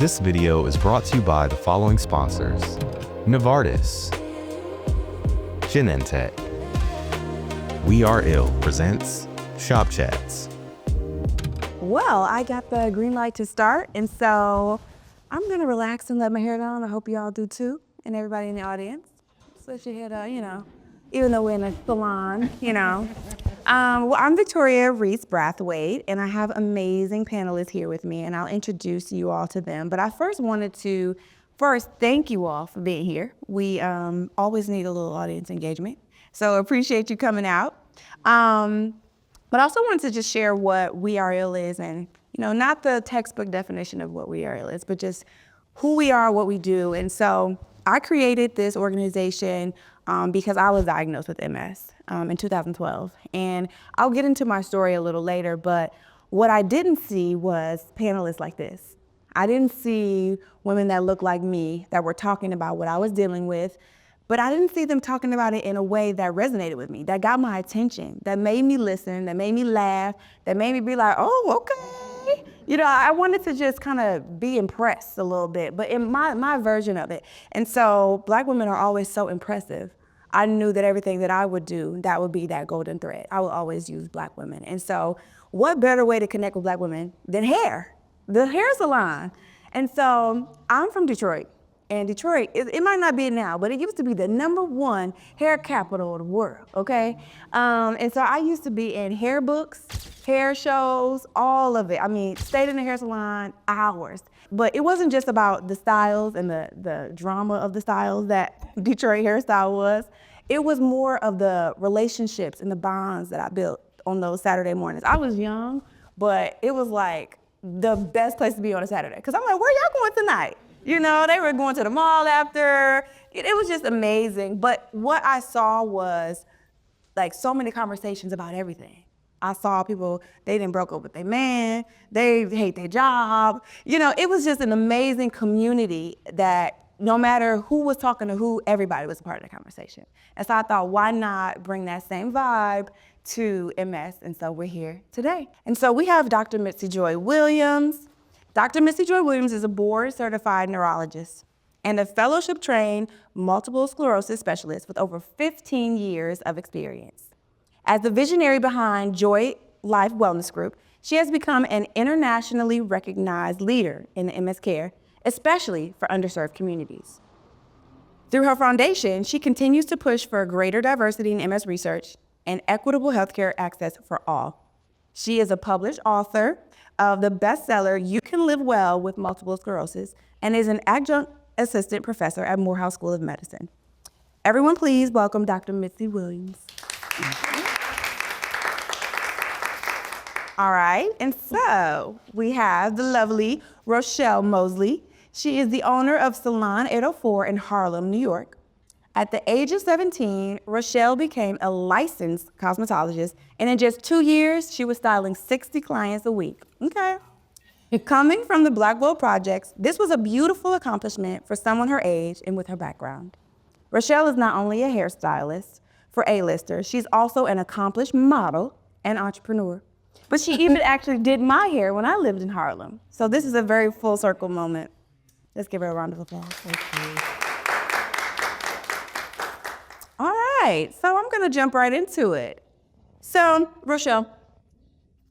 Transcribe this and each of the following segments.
This video is brought to you by the following sponsors: Novartis, Genentech, We Are Ill presents Shop Chats. Well, I got the green light to start, and so I'm gonna relax and let my hair down. I hope you all do too, and everybody in the audience. So let your hair down, even though we're in a salon, Well, I'm Victoria Reese Brathwaite, and I have amazing panelists here with me, and I'll introduce you all to them. But I first wanted to thank you all for being here. We always need a little audience engagement, so appreciate you coming out. But I also wanted to just share what We Are Ill is, and not the textbook definition of what We Are Ill is, but just who we are, what we do. And so I created this organization because I was diagnosed with MS in 2012. And I'll get into my story a little later, but what I didn't see was panelists like this. I didn't see women that looked like me that were talking about what I was dealing with, but I didn't see them talking about it in a way that resonated with me, that got my attention, that made me listen, that made me laugh, that made me be like, oh, okay. I wanted to just kind of be impressed a little bit, but in my version of it. And so Black women are always so impressive. I knew that everything that I would do, that would be that golden thread. I would always use Black women. And so what better way to connect with Black women than hair, the hair salon. And so I'm from Detroit. And Detroit, it might not be now, but it used to be the #1 hair capital of the world, okay? And so I used to be in hair books, hair shows, all of it. I mean, stayed in the hair salon hours. But it wasn't just about the styles and the drama of the styles that Detroit hairstyle was. It was more of the relationships and the bonds that I built on those Saturday mornings. I was young, but it was like the best place to be on a Saturday. Cause I'm like, where y'all going tonight? They were going to the mall after. It was just amazing. But what I saw was like so many conversations about everything. I saw people, they didn't broke up with their man, they hate their job. It was just an amazing community that no matter who was talking to who, everybody was a part of the conversation. And so I thought, why not bring that same vibe to MS? And so we're here today. And so we have Dr. Mitzi Joi Williams. Dr. Mitzi Joi Williams is a board-certified neurologist and a fellowship-trained multiple sclerosis specialist with over 15 years of experience. As the visionary behind Joy Life Wellness Group, she has become an internationally recognized leader in MS care, especially for underserved communities. Through her foundation, she continues to push for greater diversity in MS research and equitable healthcare access for all. She is a published author of the bestseller, You Can Live Well with Multiple Sclerosis, and is an adjunct assistant professor at Morehouse School of Medicine. Everyone please welcome Dr. Mitzi Williams. All right, and so we have the lovely Rochelle Mosley. She is the owner of Salon 804 in Harlem, New York. At the age of 17, Rochelle became a licensed cosmetologist, and in just 2 years, she was styling 60 clients a week. Okay. Coming from the Blackwell Projects, this was a beautiful accomplishment for someone her age and with her background. Rochelle is not only a hairstylist for A-listers, she's also an accomplished model and entrepreneur. But she even actually did my hair when I lived in Harlem. So this is a very full circle moment. Let's give her a round of applause. Thank you. All right, so I'm gonna jump right into it. So, Rochelle,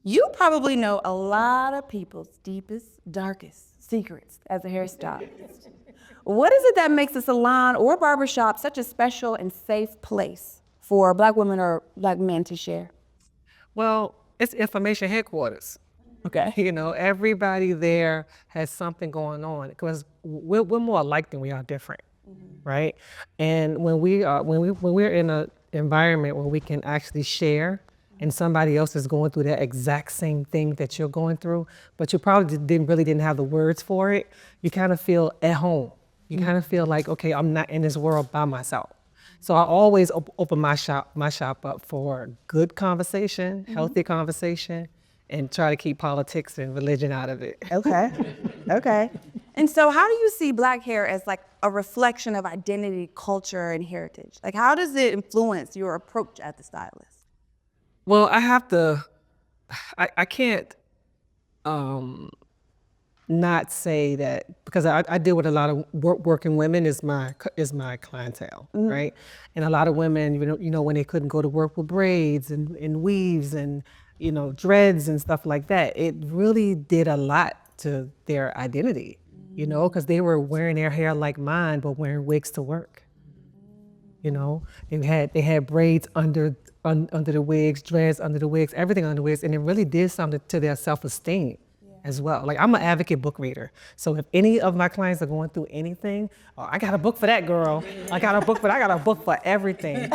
you probably know a lot of people's deepest, darkest secrets as a hairstylist. What is it that makes a salon or barbershop such a special and safe place for Black women or Black men to share? Well, it's information headquarters. Okay. Everybody there has something going on because we're more alike than we are different, right? And when we're in an environment where we can actually share, and somebody else is going through that exact same thing that you're going through, but you probably didn't have the words for it, you kind of feel at home. You kind of feel like, okay, I'm not in this world by myself. So I always open my shop up for good conversation, healthy conversation, and try to keep politics and religion out of it. Okay. And so how do you see Black hair as like a reflection of identity, culture, and heritage? Like how does it influence your approach as a stylist? Well, I can't not say that, because I deal with a lot of working women is my clientele, right? And a lot of women, when they couldn't go to work with braids and weaves and, dreads and stuff like that, it really did a lot to their identity, because they were wearing their hair like mine, but wearing wigs to work. They had braids under the wigs, dreads under the wigs, everything under the wigs, and it really did something to their self-esteem as well. Like, I'm an advocate book reader, so if any of my clients are going through anything, oh, I got a book for that, girl. I got a book for everything.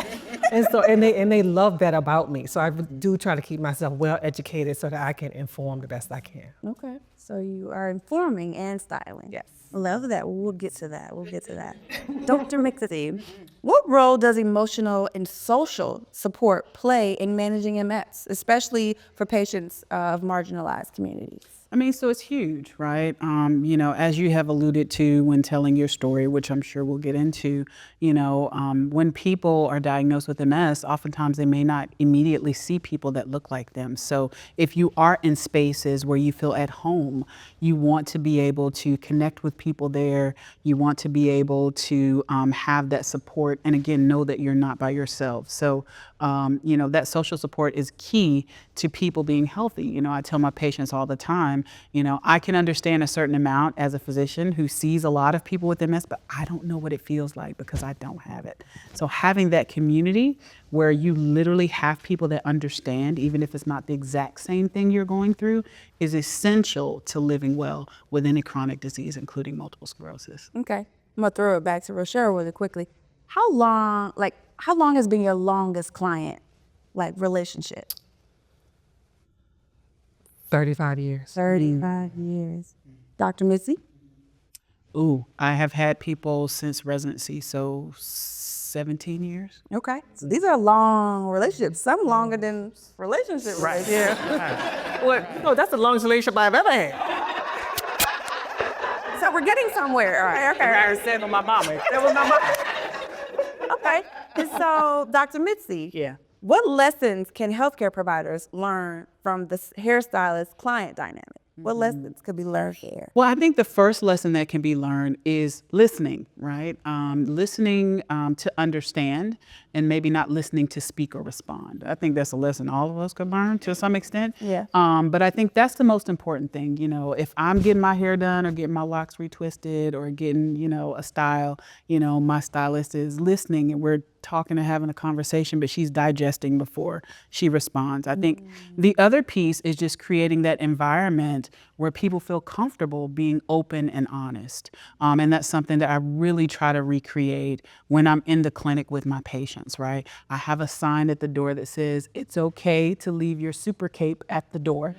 And so they love that about me. So I do try to keep myself well educated so that I can inform the best I can. Okay. So you are informing and styling. Yes. Love that. We'll get to that. Dr. Mitzi, what role does emotional and social support play in managing MS, especially for patients of marginalized communities? I mean, so it's huge, right? As you have alluded to when telling your story, which I'm sure we'll get into, when people are diagnosed with MS, oftentimes they may not immediately see people that look like them. So if you are in spaces where you feel at home, you want to be able to connect with people there. You want to be able to have that support, and again, know that you're not by yourself. So, that social support is key to people being healthy. I tell my patients all the time, I can understand a certain amount as a physician who sees a lot of people with MS, but I don't know what it feels like because I don't have it. So having that community where you literally have people that understand, even if it's not the exact same thing you're going through, is essential to living well with any chronic disease, including multiple sclerosis. Okay. I'm gonna throw it back to Rochelle really quickly. How long has been your longest client, relationship? 35 years. 35 years. Dr. Mitzi? Ooh, I have had people since residency, so 17 years. Okay. So these are long relationships, some longer than relationships. Right. Yeah. Well, that's the longest relationship I've ever had. So we're getting somewhere. All right. Okay. I said on my mama. That was my mama. Okay. And so, Dr. Mitzi, Yeah. what lessons can healthcare providers learn from the hairstylist-client dynamic? What lessons could be learned here? Well, I think the first lesson that can be learned is listening, right? Listening to understand, and maybe not listening to speak or respond. I think that's a lesson all of us could learn to some extent. Yeah. But I think that's the most important thing. If I'm getting my hair done or getting my locks retwisted or getting, a style, my stylist is listening and we're talking and having a conversation, but she's digesting before she responds. I think the other piece is just creating that environment where people feel comfortable being open and honest. And that's something that I really try to recreate when I'm in the clinic with my patients, right? I have a sign at the door that says, it's okay to leave your super cape at the door.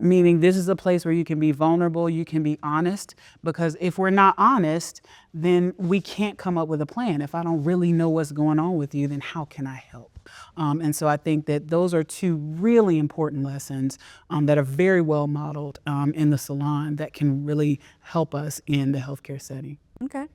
Meaning this is a place where you can be vulnerable, you can be honest, because if we're not honest, then we can't come up with a plan. If I don't really know what's going on with you, then how can I help? And so I think that those are two really important lessons that are very well modeled in the salon that can really help us in the healthcare setting. Okay.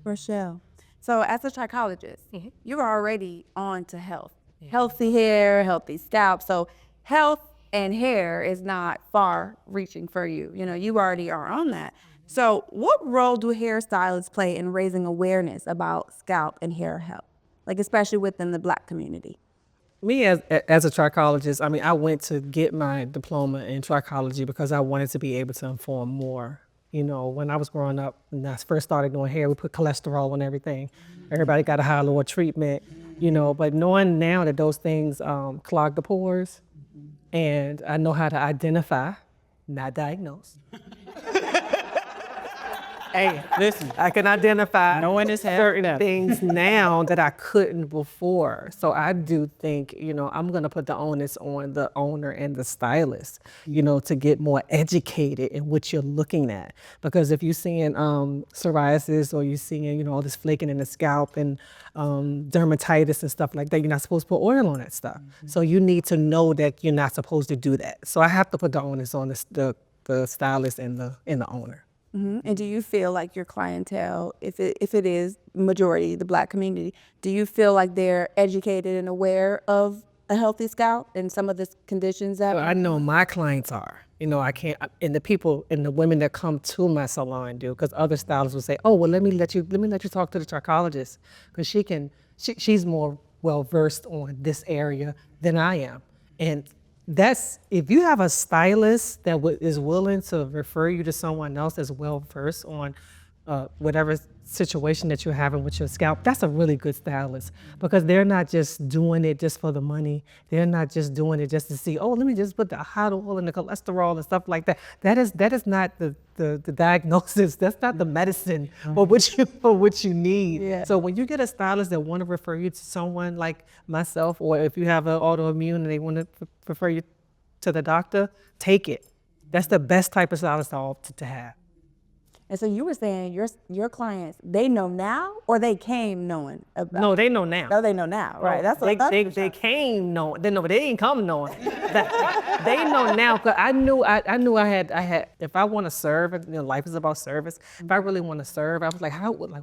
Rochelle. So as a trichologist, you're already on to health. Healthy hair, healthy scalp. So health and hair is not far reaching for you. You already are on that. So what role do hairstylists play in raising awareness about scalp and hair health, especially within the Black community? Me as a trichologist, I went to get my diploma in trichology because I wanted to be able to inform more. When I was growing up, when I first started doing hair, we put cholesterol on everything. Everybody got a hyaluronic treatment, but knowing now that those things clog the pores, and I know how to identify, not diagnose. Hey, listen, I can identify certain things now that I couldn't before. So I do think, I'm gonna put the onus on the owner and the stylist, to get more educated in what you're looking at. Because if you're seeing psoriasis or you're seeing, all this flaking in the scalp and dermatitis and stuff like that, you're not supposed to put oil on that stuff. So you need to know that you're not supposed to do that. So I have to put the onus on the stylist and the owner. Mm-hmm. And do you feel like your clientele, if it is majority the Black community, do you feel like they're educated and aware of a healthy scalp and some of the conditions that? Well, I know my clients are. You know, I can't, and the people and the women that come to my salon do, because other stylists will say, oh, well, let me let you talk to the trichologist, because she's more well versed on this area than I am. And that's, if you have a stylist that is willing to refer you to someone else that's well versed on whatever situation that you're having with your scalp, that's a really good stylist, because they're not just doing it just for the money. They're not just doing it just to see, oh, let me just put the hot oil and the cholesterol and stuff like that. That is not the diagnosis. That's not the medicine for what you need. Yeah. So when you get a stylist that want to refer you to someone like myself, or if you have an autoimmune and they want to refer you to the doctor, take it. That's the best type of stylist to have. And so you were saying your clients, they know now, or they came knowing about? No, they know now. No, they know now, right? That's what they came knowing. They didn't come knowing. They know now, because I knew I had. If I want to serve, and life is about service. If I really want to serve, I was like,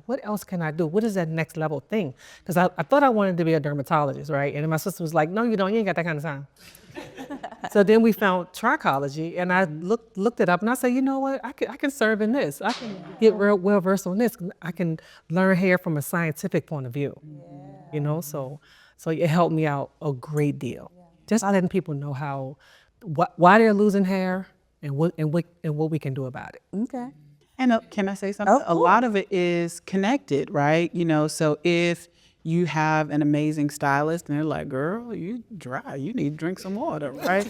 what else can I do? What is that next level thing? Because I thought I wanted to be a dermatologist, right? And my sister was like, no, you don't. You ain't got that kind of time. So then we found trichology, and I looked it up, and I said, you know what, I can serve in this. I can get real well versed on this. I can learn hair from a scientific point of view. Yeah. So it helped me out a great deal. Yeah. Just letting people know why they're losing hair and what we can do about it. Okay. And can I say something? Oh, a lot of it is connected, right? So if you have an amazing stylist and they're like, girl, you dry, you need to drink some water, right?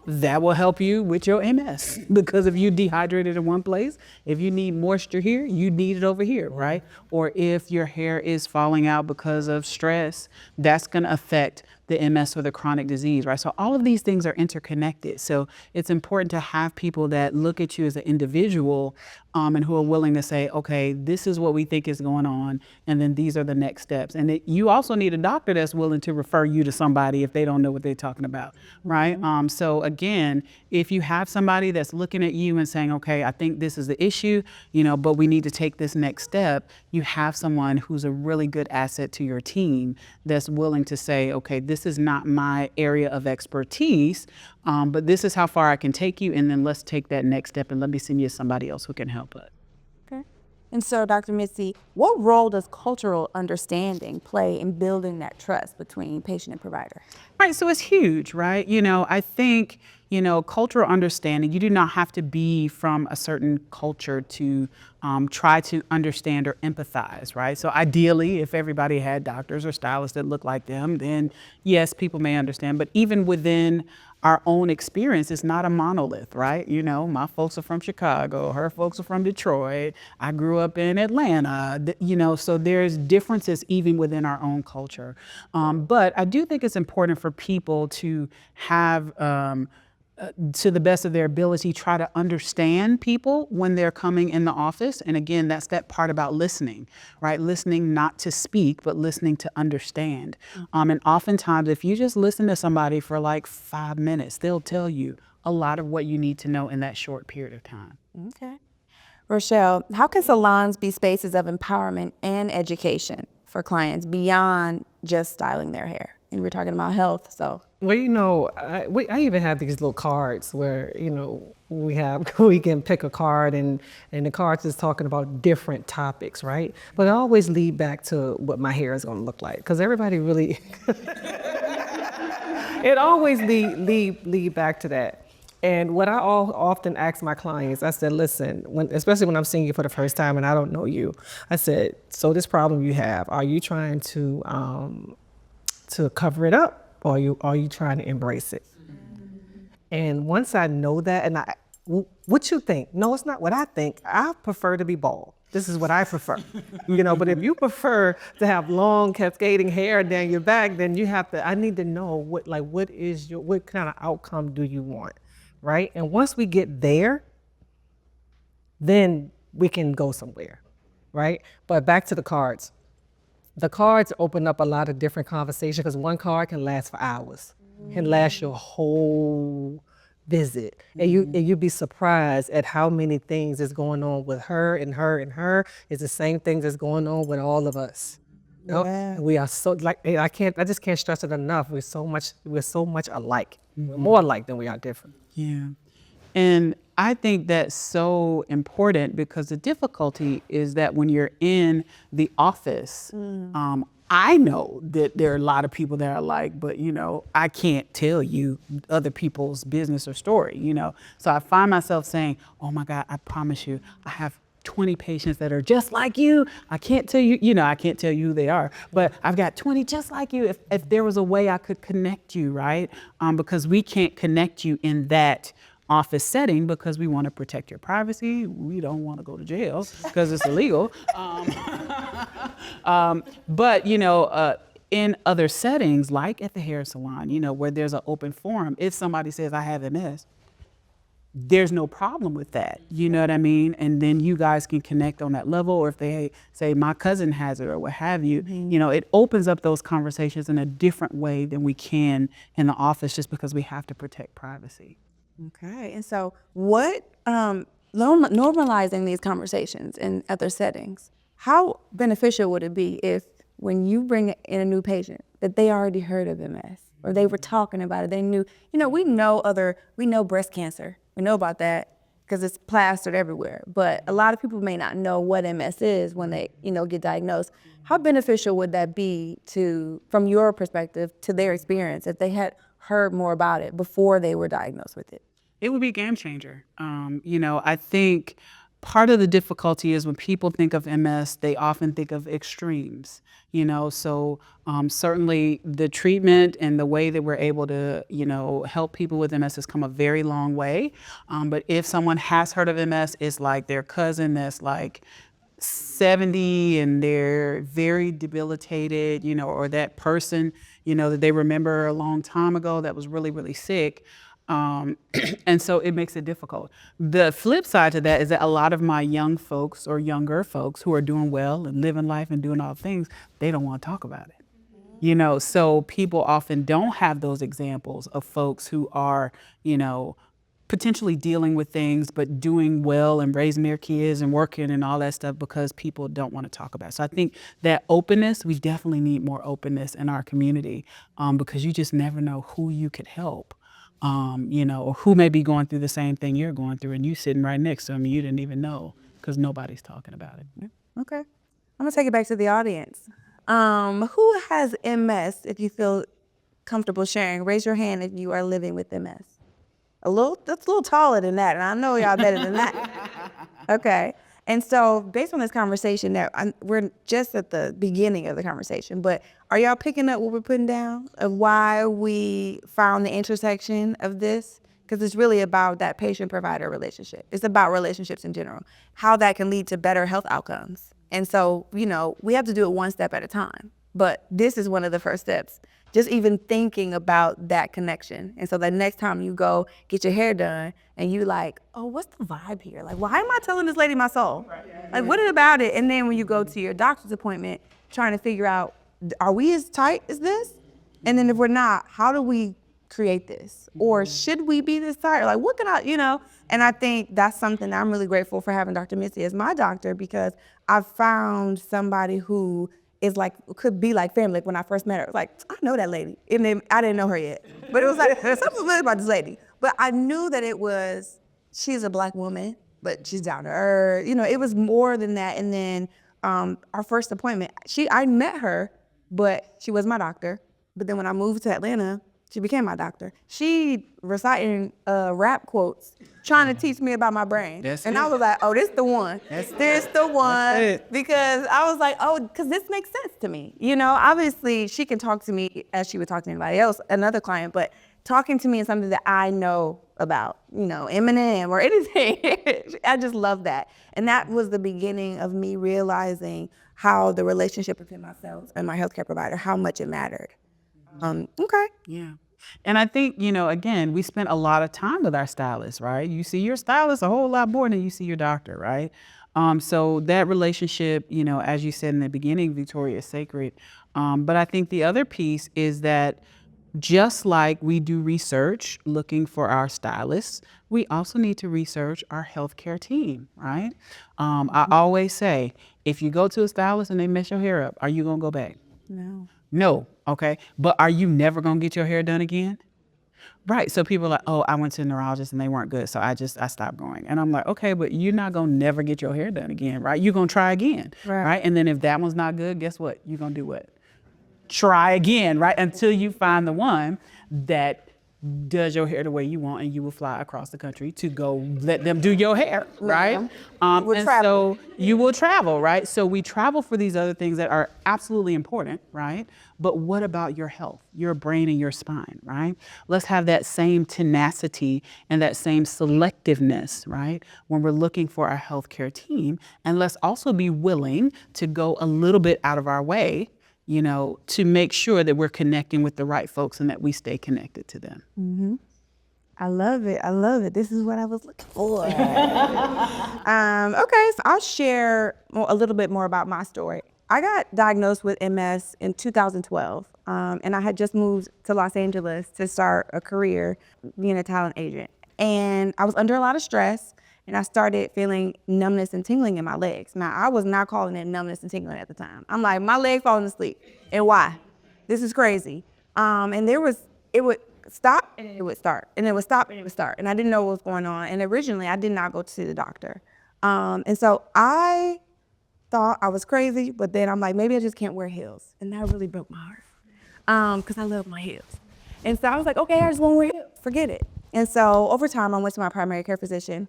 That will help you with your MS, because if you dehydrated in one place, if you need moisture here, you need it over here, right? Or if your hair is falling out because of stress, that's gonna affect the MS or the chronic disease, right? So all of these things are interconnected. So it's important to have people that look at you as an individual and who are willing to say, okay, this is what we think is going on, and then these are the next steps. And you also need a doctor that's willing to refer you to somebody if they don't know what they're talking about, right? So again, if you have somebody that's looking at you and saying, okay, I think this is the issue, but we need to take this next step, you have someone who's a really good asset to your team that's willing to say, okay, this is not my area of expertise, but this is how far I can take you, and then let's take that next step and let me send you to somebody else who can help us. Okay. And so, Dr. Mitzi, what role does cultural understanding play in building that trust between patient and provider? Right, so it's huge, right? I think, cultural understanding, you do not have to be from a certain culture to try to understand or empathize, right? So ideally, if everybody had doctors or stylists that look like them, then yes, people may understand. But even within our own experience, it's not a monolith, right? My folks are from Chicago, her folks are from Detroit, I grew up in Atlanta, so there's differences even within our own culture. But I do think it's important for people to have, to the best of their ability, try to understand people when they're coming in the office. And again, that's that part about listening, right? Listening not to speak, but listening to understand. And oftentimes, if you just listen to somebody for like 5 minutes, they'll tell you a lot of what you need to know in that short period of time. Okay. Rochelle, how can salons be spaces of empowerment and education for clients beyond just styling their hair? And we're talking about health, so. Well, I even have these little cards where, we can pick a card and the cards is talking about different topics, right? But I always lead back to what my hair is going to look like, because everybody really, it always lead back to that. And what I often ask my clients, I said, listen, especially when I'm seeing you for the first time and I don't know you, I said, so this problem you have, are you trying to cover it up? Or are you trying to embrace it? And once I know that, and what you think? No, it's not what I think. I prefer to be bald. This is what I prefer. But if you prefer to have long cascading hair down your back, then I need to know what kind of outcome do you want, right? And once we get there, then we can go somewhere, right? But back to the cards. The cards open up a lot of different conversations, because one card can last for hours, can last your whole visit. And you'd be surprised at how many things is going on with her and her and her. It's the same things that's going on with all of us. Yeah. We are so, I just can't stress it enough. We're so much alike. We're more alike than we are different. Yeah. And I think that's so important because the difficulty is that when you're in the office, I know that there are a lot of people that are like, but I can't tell you other people's business or story, So I find myself saying, oh my God, I promise you, I have 20 patients that are just like you. I can't tell you, I can't tell you who they are, but I've got 20 just like you. If there was a way I could connect you, right? Because we can't connect you in that office setting because we want to protect your privacy. We don't want to go to jail because it's illegal. But in other settings, like at the hair salon, where there's an open forum, if somebody says I have MS, there's no problem with that. You know what I mean? And then you guys can connect on that level. Or if they say my cousin has it or what have you, it opens up those conversations in a different way than we can in the office just because we have to protect privacy. Okay. And so what, normalizing these conversations in other settings, how beneficial would it be if when you bring in a new patient that they already heard of MS or they were talking about it, they knew, we know breast cancer. We know about that because it's plastered everywhere. But a lot of people may not know what MS is when they, get diagnosed. How beneficial would that be from your perspective, to their experience if they had heard more about it before they were diagnosed with it? It would be a game changer. I think part of the difficulty is when people think of MS, they often think of extremes, so certainly the treatment and the way that we're able to, help people with MS has come a very long way. But if someone has heard of MS, it's like their cousin that's like 70 and they're very debilitated, or that person, that they remember a long time ago that was really, really sick. And so it makes it difficult. The flip side to that is that a lot of my young folks or younger folks who are doing well and living life and doing all things, they don't want to talk about it. So people often don't have those examples of folks who are, potentially dealing with things, but doing well and raising their kids and working and all that stuff because people don't want to talk about it. So I think that openness, we definitely need more openness in our community because you just never know who you could help. Or who may be going through the same thing you're going through and you sitting right next to them and you didn't even know because nobody's talking about it. Okay. I'm gonna take it back to the audience. Who has MS, if you feel comfortable sharing? Raise your hand if you are living with MS. That's a little taller than that, and I know y'all better than that. Okay. And so based on this conversation, we're just at the beginning of the conversation, but are y'all picking up what we're putting down of why we found the intersection of this? Because it's really about that patient-provider relationship. It's about relationships in general, how that can lead to better health outcomes. And so, we have to do it one step at a time, but this is one of the first steps. Just even thinking about that connection. And so the next time you go get your hair done and you like, oh, what's the vibe here? Like, why am I telling this lady my soul? Like, what is about it? And then when you go to your doctor's appointment, trying to figure out, are we as tight as this? And then if we're not, how do we create this? Or should we be this tight? Or like, what can I, And I think that's something that I'm really grateful for having Dr. Mitzi as my doctor because I've found somebody who is like, could be like family. Like when I first met her, it was like, I know that lady. And then I didn't know her yet. But it was like, there's something familiar about this lady. But I knew that she's a Black woman, but she's down to earth. It was more than that. And then our first appointment, I met her, but she was my doctor. But then when I moved to Atlanta, she became my doctor. She reciting rap quotes, trying to teach me about my brain. I was like, oh, this the one. This the one. Because I was like, oh, because this makes sense to me. Obviously she can talk to me as she would talk to anybody else, another client, but talking to me is something that I know about, Eminem or anything. I just love that. And that was the beginning of me realizing how the relationship between myself and my healthcare provider, how much it mattered. Okay. Yeah. And I think, again, we spent a lot of time with our stylist, right? You see your stylist a whole lot more than you see your doctor, right? So that relationship, as you said in the beginning, Victoria, is sacred. But I think the other piece is that just like we do research looking for our stylists, we also need to research our healthcare team, right? I always say, if you go to a stylist and they mess your hair up, are you going to go back? No. No. Okay. But are you never going to get your hair done again? Right. So people are like, oh, I went to a neurologist and they weren't good. So I stopped going. And I'm like, okay, but you're not going to never get your hair done again, right? You're going to try again. Right. And then if that one's not good, guess what? You're going to do what? Try again, right? Until you find the one that does your hair the way you want, and you will fly across the country to go let them do your hair, right? And so you will travel, right? So we travel for these other things that are absolutely important, right? But what about your health, your brain and your spine, right? Let's have that same tenacity and that same selectiveness, right? When we're looking for our healthcare team, and let's also be willing to go a little bit out of our way, you know, to make sure that we're connecting with the right folks and that we stay connected to them. Mm-hmm. I love it. I love it. This is what I was looking for. Okay, so I'll share a little bit more about my story. I got diagnosed with MS in 2012, and I had just moved to Los Angeles to start a career being a talent agent. And I was under a lot of stress, and I started feeling numbness and tingling in my legs. Now, I was not calling it numbness and tingling at the time. I'm like, my leg falling asleep, and why? This is crazy. And it would stop and it would start, and it would stop and it would start, and I didn't know what was going on. And originally, I did not go to see the doctor. And so I thought I was crazy, but then I'm like, maybe I just can't wear heels. And that really broke my heart, because I love my heels. And so I was like, okay, I just won't wear heels, forget it. And so over time, I went to my primary care physician,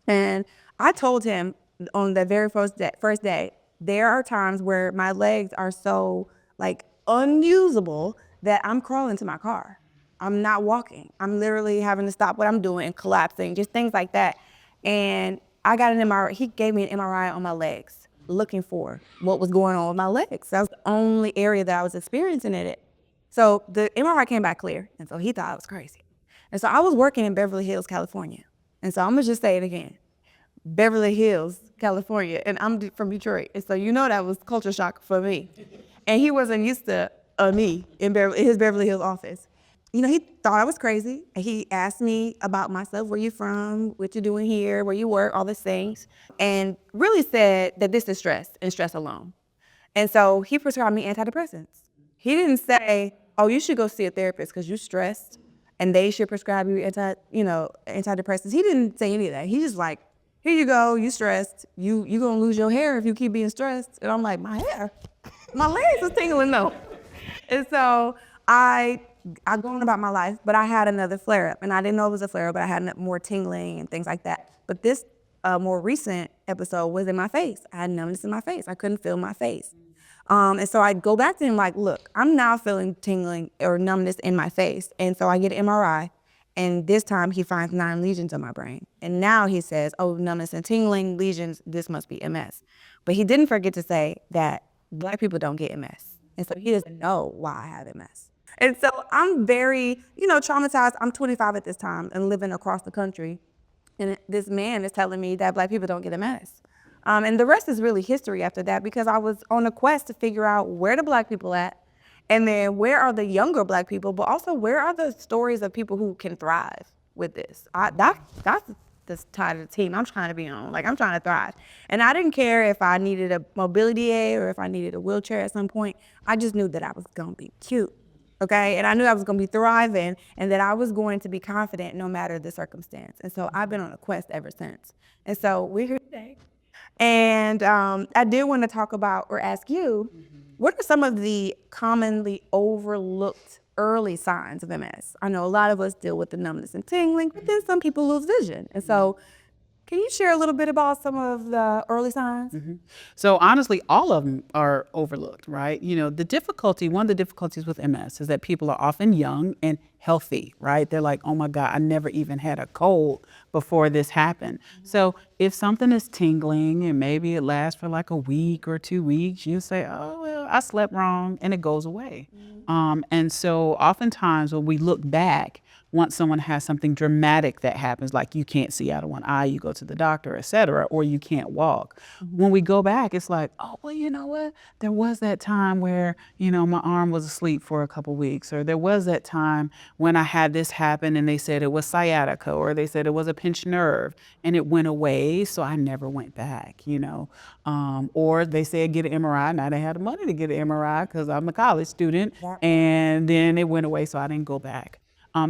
and I told him on the very first day, there are times where my legs are so like unusable that I'm crawling to my car. I'm not walking. I'm literally having to stop what I'm doing and collapsing, just things like that. And I got an MRI. He gave me an MRI on my legs, looking for what was going on with my legs. That was the only area that I was experiencing it. So the MRI came back clear, and so he thought I was crazy. And so I was working in Beverly Hills, California. And so I'm gonna just say it again. Beverly Hills, California, and I'm from Detroit. And so you know that was culture shock for me. And he wasn't used to me in his Beverly Hills office. You know, he thought I was crazy. And he asked me about myself, where you from, what you doing here, where you work, all these things. And really said that this is stress and stress alone. And so he prescribed me antidepressants. He didn't say, oh, you should go see a therapist because you're stressed and they should prescribe you antidepressants. He didn't say any of that. He just like, here you go, you stressed. You gonna lose your hair if you keep being stressed. And I'm like, my hair? My legs was tingling though. And so I go on about my life, but I had another flare up, and I didn't know it was a flare up, but I had more tingling and things like that. But this more recent episode was in my face. I had numbness in my face. I couldn't feel my face. And so I'd go back to him like, look, I'm now feeling tingling or numbness in my face. And so I get an MRI, and this time he finds 9 lesions on my brain. And now he says, oh, numbness and tingling, lesions, this must be MS. But he didn't forget to say that Black people don't get MS. And so he doesn't know why I have MS. And so I'm very, traumatized. I'm 25 at this time and living across the country. And this man is telling me that Black people don't get MS. And the rest is really history after that, because I was on a quest to figure out where the Black people at, and then where are the younger Black people, but also where are the stories of people who can thrive with this. That's the side of the team I'm trying to be on. Like, I'm trying to thrive. And I didn't care if I needed a mobility aid or if I needed a wheelchair at some point. I just knew that I was gonna be cute, okay? And I knew I was gonna be thriving and that I was going to be confident no matter the circumstance. And so I've been on a quest ever since. And so we're here today. And I did want to talk about or ask you, what are some of the commonly overlooked early signs of MS? I know a lot of us deal with the numbness and tingling, but then some people lose vision. And so can you share a little bit about some of the early signs? So honestly, all of them are overlooked, right? One of the difficulties with MS is that people are often young and healthy, right? They're like, oh my God, I never even had a cold before this happened. So if something is tingling and maybe it lasts for like a week or 2 weeks, you say, oh, well, I slept wrong, and it goes away. And so oftentimes when we look back, once someone has something dramatic that happens, like you can't see out of one eye, you go to the doctor, et cetera, or you can't walk. When we go back, it's like, oh, well, you know what? There was that time where, my arm was asleep for a couple weeks, or there was that time when I had this happen and they said it was sciatica, or they said it was a pinched nerve and it went away, so I never went back, or they said get an MRI. Now they had the money to get an MRI because I'm a college student, and then it went away, so I didn't go back.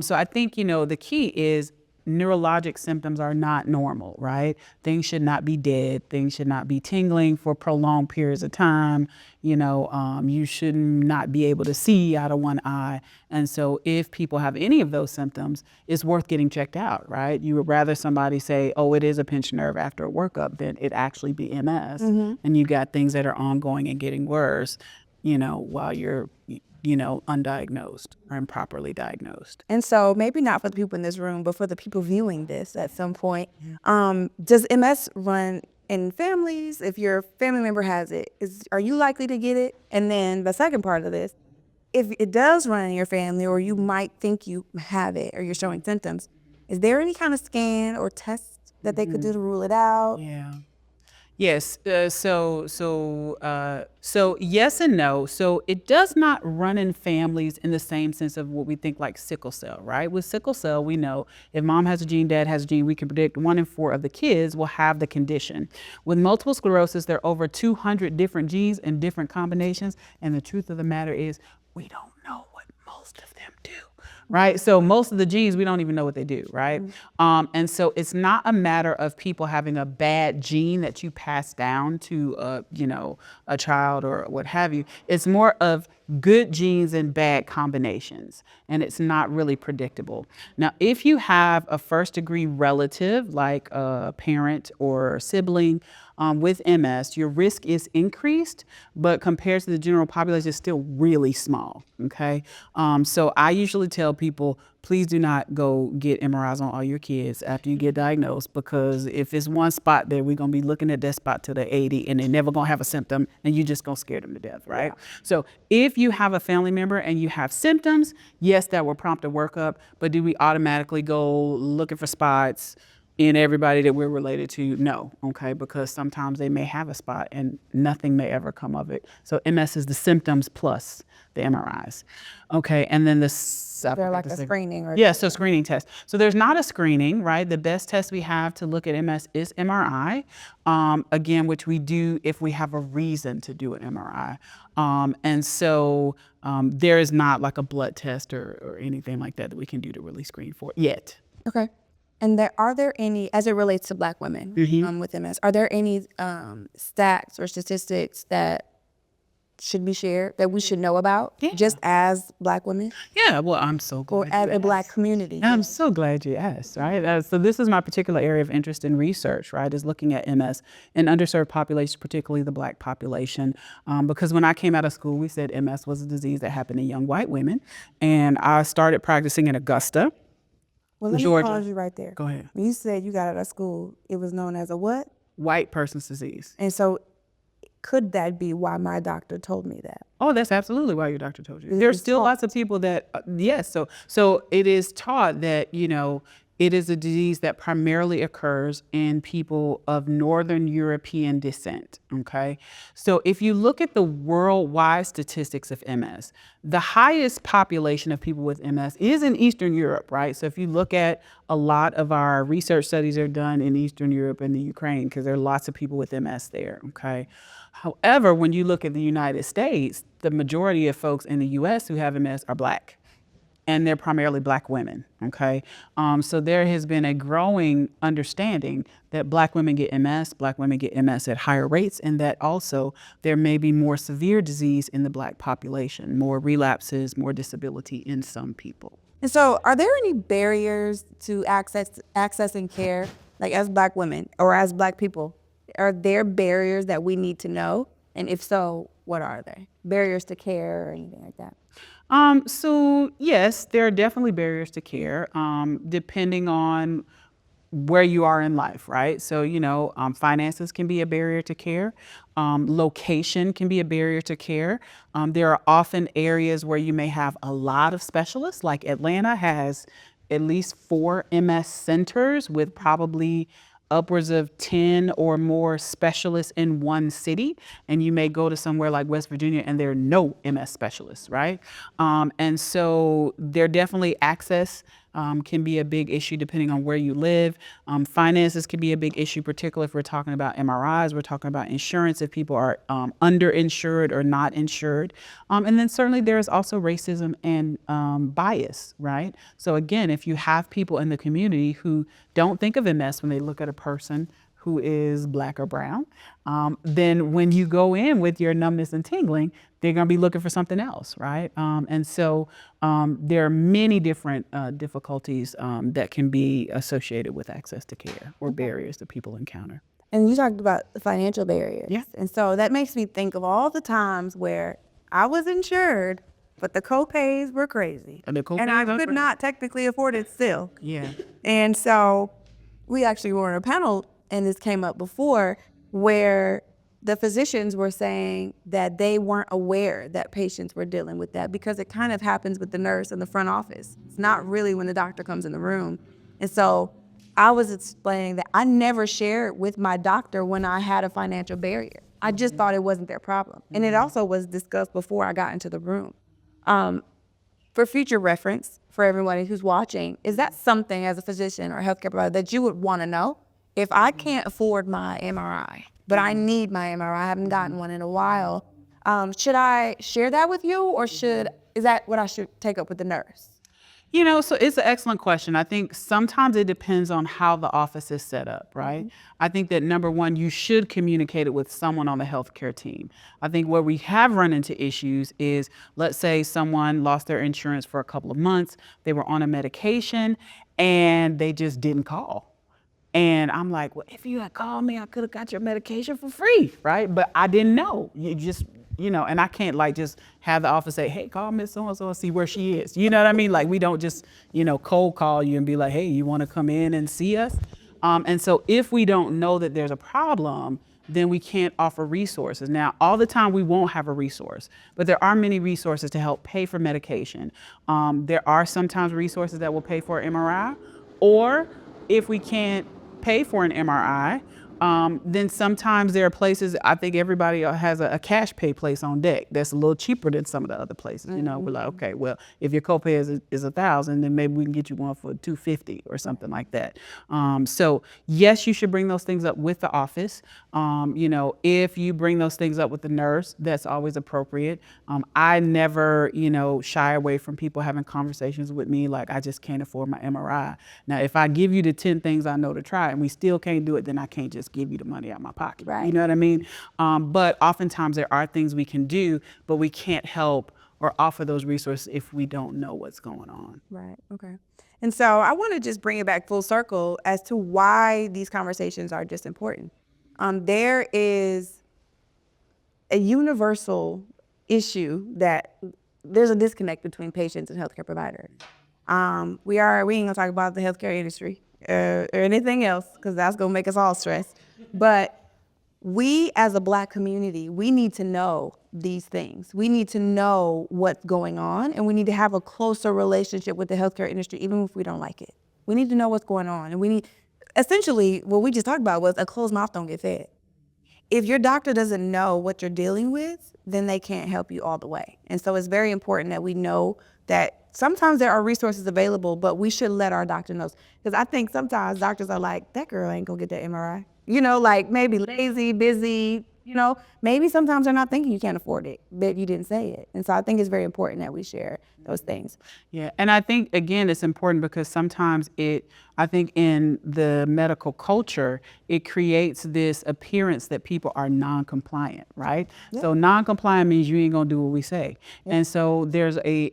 So I think, the key is neurologic symptoms are not normal, right? Things should not be dead. Things should not be tingling for prolonged periods of time. You should not be able to see out of one eye. And so if people have any of those symptoms, it's worth getting checked out, right? You would rather somebody say, oh, it is a pinched nerve after a workup than it actually be MS. And you got things that are ongoing and getting worse, while you're undiagnosed or improperly diagnosed. And so maybe not for the people in this room, but for the people viewing this at some point, does MS run in families? If your family member has it, are you likely to get it? And then the second part of this, if it does run in your family or you might think you have it or you're showing symptoms, is there any kind of scan or test that they could do to rule it out? Yeah. Yes. So yes and no. So it does not run in families in the same sense of what we think like sickle cell, right? With sickle cell, we know if mom has a gene, dad has a gene, we can predict 1 in 4 of the kids will have the condition. With multiple sclerosis, there are over 200 different genes and different combinations. And the truth of the matter is we don't know what most of them do. Right. So most of the genes, we don't even know what they do. Right. And so it's not a matter of people having a bad gene that you pass down to, a child or what have you. It's more of good genes and bad combinations. And it's not really predictable. Now, if you have a first degree relative, like a parent or sibling, with MS, your risk is increased, but compared to the general population, it's still really small, okay? So I usually tell people, please do not go get MRIs on all your kids after you get diagnosed, because if it's one spot there, we're gonna be looking at that spot till they're 80 and they're never gonna have a symptom and you're just gonna scare them to death, right? Yeah. So if you have a family member and you have symptoms, yes, that will prompt a workup, but do we automatically go looking for spots in everybody that we're related to? No, okay, because sometimes they may have a spot and nothing may ever come of it. So MS is the symptoms plus the MRIs. Okay, and then They're like a screening or so screening test. So there's not a screening, right? The best test we have to look at MS is MRI, again, which we do if we have a reason to do an MRI. And so there is not like a blood test or anything like that we can do to really screen for it yet. Okay. And are there any, as it relates to Black women with MS, are there any stats or statistics that should be shared that we should know about just as Black women? Yeah, well, I'm so glad. Or as a Black community? I'm so glad you asked, right? So this is my particular area of interest in research, right, is looking at MS in underserved populations, particularly the Black population. Because when I came out of school, we said MS was a disease that happened in young white women. And I started practicing in Augusta, Well, let Georgia. me pause you right there. Go ahead. When you said you got out of school, it was known as a what? White person's disease. And so could that be why my doctor told me that? Oh, that's absolutely why your doctor told you. There's still lots of people that, yes. So it is taught that, it is a disease that primarily occurs in people of Northern European descent, okay? So if you look at the worldwide statistics of MS, the highest population of people with MS is in Eastern Europe, right? So if you look at a lot of our research studies are done in Eastern Europe and the Ukraine, because there are lots of people with MS there, okay? However, when you look at the United States, the majority of folks in the US who have MS are Black. And they're primarily Black women, okay? So there has been a growing understanding that Black women get MS at higher rates, and that also there may be more severe disease in the Black population, more relapses, more disability in some people. And so are there any barriers to accessing care, like as Black women or as Black people? Are there barriers that we need to know? And if so, what are they? Barriers to care or anything like that? So yes, there are definitely barriers to care, depending on where you are in life, right? So, finances can be a barrier to care. Location can be a barrier to care. There are often areas where you may have a lot of specialists, like Atlanta has at least 4 MS centers with probably upwards of 10 or more specialists in one city. And you may go to somewhere like West Virginia and there are no MS specialists, right? And so there are definitely access can be a big issue depending on where you live. Finances can be a big issue, particularly if we're talking about MRIs, we're talking about insurance, if people are underinsured or not insured. And then certainly there is also racism and bias, right? So again, if you have people in the community who don't think of MS when they look at a person who is Black or brown, then when you go in with your numbness and tingling, they're going to be looking for something else, right? And so there are many different difficulties that can be associated with access to care or barriers that people encounter. And you talked about the financial barriers. Yeah. And so that makes me think of all the times where I was insured, but the co-pays were crazy. And the co-pays and I are could crazy. not technically afford it still. Yeah. And so we actually were on a panel, and this came up before, where the physicians were saying that they weren't aware that patients were dealing with that because it kind of happens with the nurse in the front office. It's not really when the doctor comes in the room. And so I was explaining that I never shared with my doctor when I had a financial barrier. I just thought it wasn't their problem. And it also was discussed before I got into the room. For future reference, for everybody who's watching, is that something as a physician or a healthcare provider that you would want to know? If I can't afford my MRI, but I need my MRI, I haven't gotten one in a while, should I share that with you, or is that what I should take up with the nurse? You know, so it's an excellent question. I think sometimes it depends on how the office is set up, right? Mm-hmm. I think that number one, you should communicate it with someone on the healthcare team. I think where we have run into issues is, let's say someone lost their insurance for a couple of months, they were on a medication, and they just didn't call. And I'm like, well, if you had called me, I could have got your medication for free, right? But I didn't know. You just, and I can't like just have the office say, hey, call Miss So-and-so and see where she is. You know what I mean? Like, we don't just, cold call you and be like, hey, you want to come in and see us? And so if we don't know that there's a problem, then we can't offer resources. Now, all the time we won't have a resource, but there are many resources to help pay for medication. There are sometimes resources that will pay for an MRI, or if we can't pay for an MRI, then sometimes there are places, I think everybody has a cash pay place on deck that's a little cheaper than some of the other places. Mm-hmm. We're like, okay, well, if your copay is $1,000, then maybe we can get you one for $250 or something like that. So yes, you should bring those things up with the office. If you bring those things up with the nurse, that's always appropriate. I never, shy away from people having conversations with me like, I just can't afford my MRI. Now, if I give you the 10 things I know to try and we still can't do it, then I can't just give you the money out of my pocket. Right. You know what I mean? But oftentimes there are things we can do, but we can't help or offer those resources if we don't know what's going on. Right, okay. And so I want to just bring it back full circle as to why these conversations are just important. There is a universal issue that there's a disconnect between patients and healthcare providers. We ain't gonna talk about the healthcare industry or anything else, because that's gonna make us all stressed. But we as a Black community, we need to know these things. We need to know what's going on, and we need to have a closer relationship with the healthcare industry, even if we don't like it. We need to know what's going on, and we need, essentially, what we just talked about was a closed mouth don't get fed. If your doctor doesn't know what you're dealing with, then they can't help you all the way. And so it's very important that we know that sometimes there are resources available, but we should let our doctor know. Because I think sometimes doctors are like, that girl ain't gonna get that MRI. Like maybe lazy, busy, maybe sometimes they're not thinking you can't afford it, but you didn't say it. And so I think it's very important that we share those things. Yeah, and I think, again, it's important because sometimes I think in the medical culture, it creates this appearance that people are non-compliant, right? Yeah. So non-compliant means you ain't gonna do what we say. Yeah. And so there's a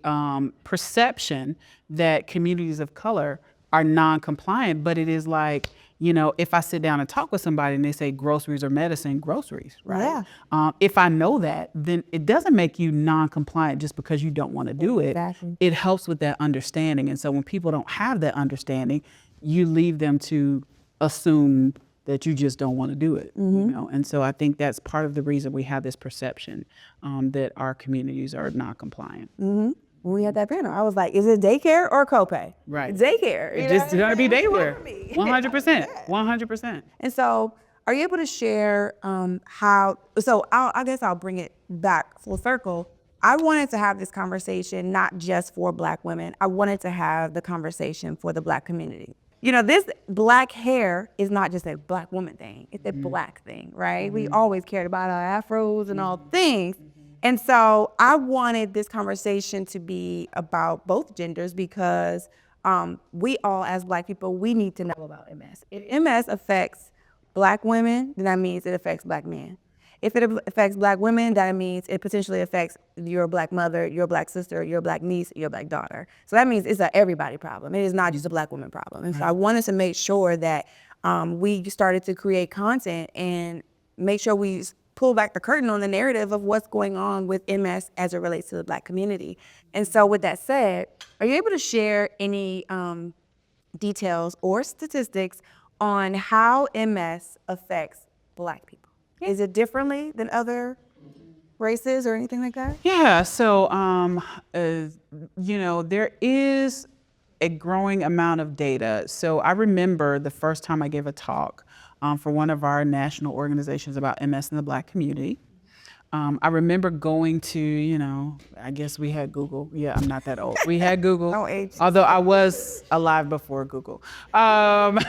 perception that communities of color are non-compliant, but it is like, if I sit down and talk with somebody and they say groceries or medicine, groceries, right? Yeah. If I know that, then it doesn't make you non-compliant just because you don't want to do it. Exactly. It helps with that understanding. And so when people don't have that understanding, you leave them to assume that you just don't want to do it. Mm-hmm. And so I think that's part of the reason we have this perception that our communities are not compliant. Mm-hmm. When we had that panel, I was like, is it daycare or copay? Right. Daycare. It's just going to be daycare. 100%. 100%. And so are you able to share I guess I'll bring it back full circle. I wanted to have this conversation not just for Black women. I wanted to have the conversation for the Black community. This Black hair is not just a Black woman thing. It's a Black thing, right? We always cared about our afros and all things. And so I wanted this conversation to be about both genders because we all, as Black people, we need to know about MS. If MS affects Black women, then that means it affects Black men. If it affects Black women, that means it potentially affects your Black mother, your Black sister, your Black niece, your Black daughter. So that means it's an everybody problem. It is not just a Black woman problem. And so I wanted to make sure that we started to create content and make sure we pull back the curtain on the narrative of what's going on with MS as it relates to the Black community. And so with that said, are you able to share any details or statistics on how MS affects Black people? Is it differently than other races or anything like that? Yeah, so, there is a growing amount of data. So I remember the first time I gave a talk for one of our national organizations about MS in the Black community. I remember going to, I guess we had Google. Yeah, I'm not that old. We had Google, No age. although I was alive before Google. But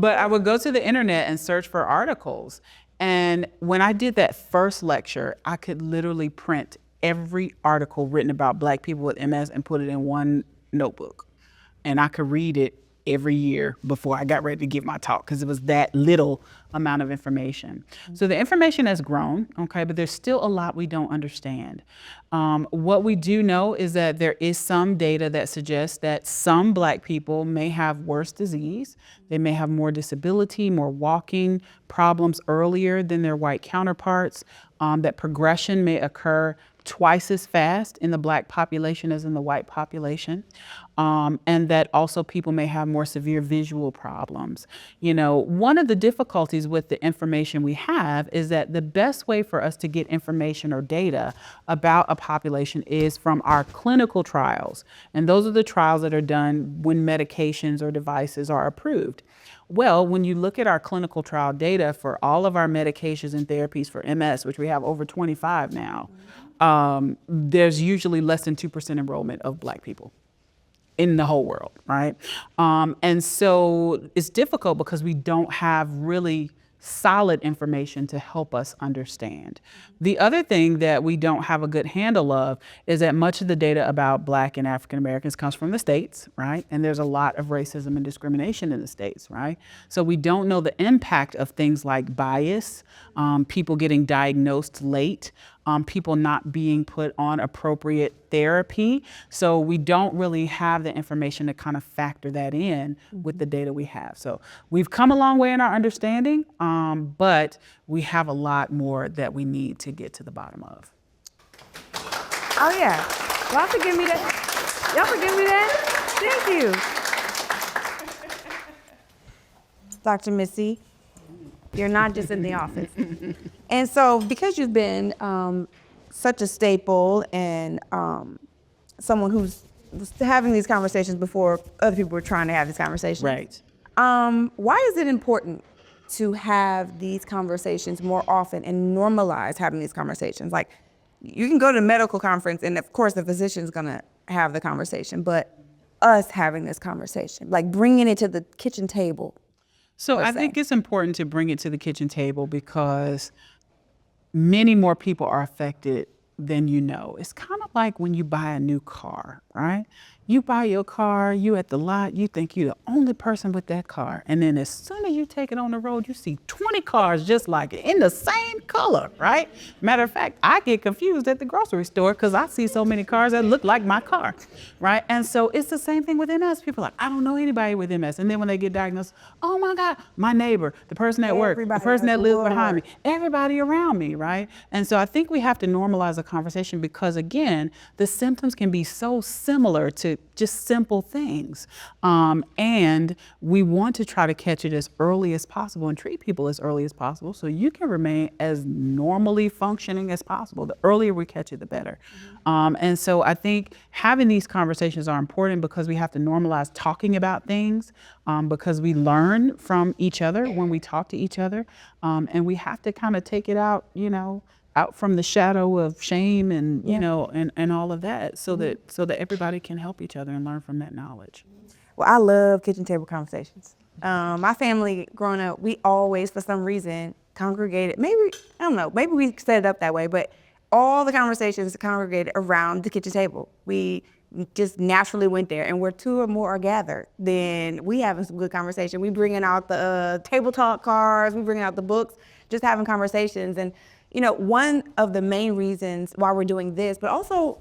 I would go to the internet and search for articles. And when I did that first lecture, I could literally print every article written about Black people with MS and put it in one notebook. And I could read it every year before I got ready to give my talk because it was that little amount of information. So the information has grown, okay, but there's still a lot we don't understand. What we do know is that there is some data that suggests that some Black people may have worse disease. They may have more disability, more walking problems earlier than their white counterparts, that progression may occur twice as fast in the Black population as in the white population, and that also people may have more severe visual problems. One of the difficulties with the information we have is that the best way for us to get information or data about a population is from our clinical trials. And those are the trials that are done when medications or devices are approved. Well, when you look at our clinical trial data for all of our medications and therapies for MS, which we have over 25 now, there's usually less than 2% enrollment of Black people in the whole world, right? And so it's difficult because we don't have really solid information to help us understand. The other thing that we don't have a good handle of is that much of the data about Black and African Americans comes from the States, right? And there's a lot of racism and discrimination in the States, right? So we don't know the impact of things like bias, people getting diagnosed late, people not being put on appropriate therapy. So we don't really have the information to kind of factor that in with the data we have. So we've come a long way in our understanding, but we have a lot more that we need to get to the bottom of. Oh yeah, y'all forgive me that. Y'all forgive me that. Thank you. Dr. Missy, you're not just in the office. And so because you've been such a staple and someone who's having these conversations before other people were trying to have these conversations. Right. Why is it important to have these conversations more often and normalize having these conversations? Like, you can go to a medical conference and of course the physician's gonna have the conversation, but us having this conversation, like bringing it to the kitchen table. So I think it's important to bring it to the kitchen table because many more people are affected than you know. It's kind of like when you buy a new car, right? You buy your car, you at the lot, you think you're the only person with that car. And then as soon as you take it on the road, you see 20 cars just like it in the same color, right? Matter of fact, I get confused at the grocery store because I see so many cars that look like my car, right? And so it's the same thing with MS. People are like, I don't know anybody with MS. And then when they get diagnosed, oh my God, my neighbor, the person at work, the person that lives behind me, everybody around me, right? And so I think we have to normalize the conversation because again, the symptoms can be so similar to just simple things. And we want to try to catch it as early as possible and treat people as early as possible so you can remain as normally functioning as possible. The earlier we catch it, the better. And so I think having these conversations are important because we have to normalize talking about things because we learn from each other when we talk to each other. And we have to kind of take it out, out from the shadow of shame and you know and all of that, so that everybody can help each other and learn from that knowledge. Well, I love kitchen table conversations. My family growing up, we always, for some reason, congregated. Maybe, I don't know, maybe we set it up that way, but all the conversations congregated around the kitchen table. We just naturally went there, and where two or more are gathered, then we having some good conversation. We bringing out the table talk cards, we bringing out the books, just having conversations. And you know, one of the main reasons why we're doing this, but also